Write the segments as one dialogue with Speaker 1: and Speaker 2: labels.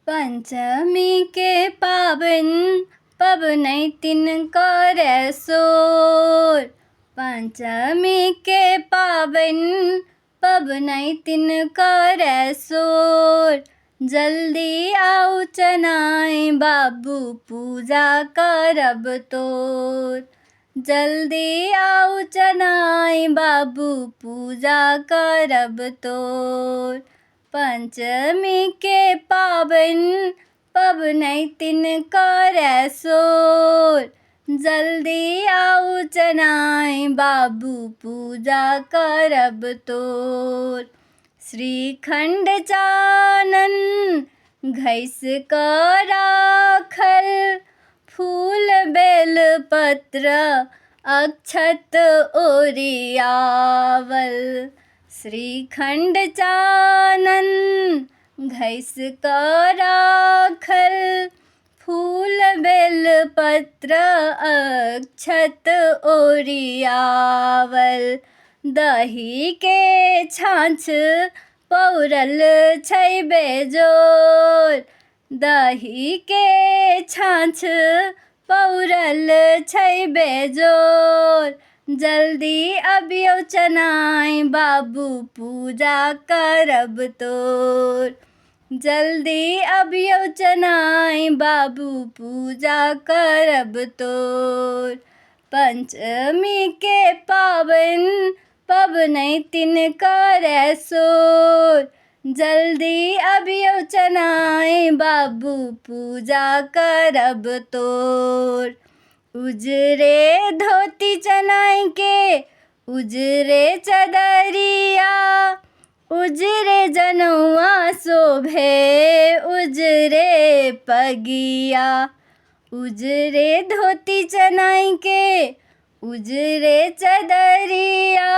Speaker 1: पंचमी के पावन पबनैतिन करे सोर। पंचमी के पावन पबनैतिन करे सोर। जल्दी आउ चनाई बाबू पूजा करब तोर। जल्दी आउ चनाई बाबू पूजा करब तोर। पंचमी के पावन पबनैतिन करे सोर। जल्दी आउ चनाई बाबू पूजा करब तोर। श्रीखंड चानन घैस क राखल। फूल बेल पत्र अक्षत ओरियावल। श्रीखंड चानन घैस क राखल। फूल बेल पत्र अक्षत ओरियावल। दही के छाछ पौरल छै बेजोर। दही के छाछ पौरल छै बेजोर। जल्दी अबियौ चनाई बाबू पूजा करब तोर। जल्दी अबियौ चनाई बाबू पूजा करब तोर। पंचमी के पावन पबनैतिन करे सोर। जल्दी अबियौ चनाई बाबू पूजा करब तोर। उजरे धोती चनाई के उजरे चदरिया। उजरे जनौआ शोभे उजरे पगिया। उजरे धोती चनाई के उजरे चदरिया।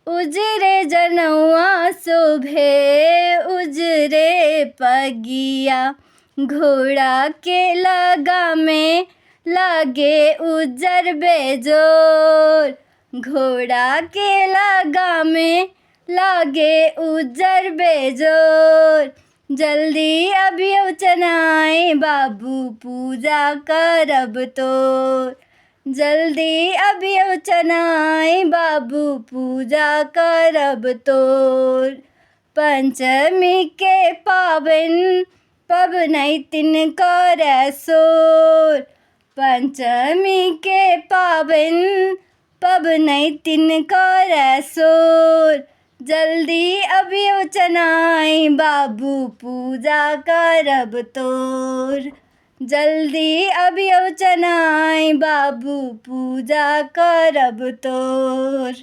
Speaker 1: उजरे जनौआ शोभे उजरे पगिया। घोड़ा के लगामे लागे उज्जर बेजोर। घोड़ा के लगामे लागे उज्जर बेजोर। जल्दी अबियौ चनाई बाबू पूजा करब तोर। जल्दी अबियौ चनाई बाबू पूजा करब तोर। पंचमी के पावन पबनैतिन करे सोर। पंचमी के पावन पबनैतिन करे सोर। जल्दी अबियौ चनाई बाबू पूजा करब तोर। जल्दी अबियौ चनाई बाबू पूजा करब तोर।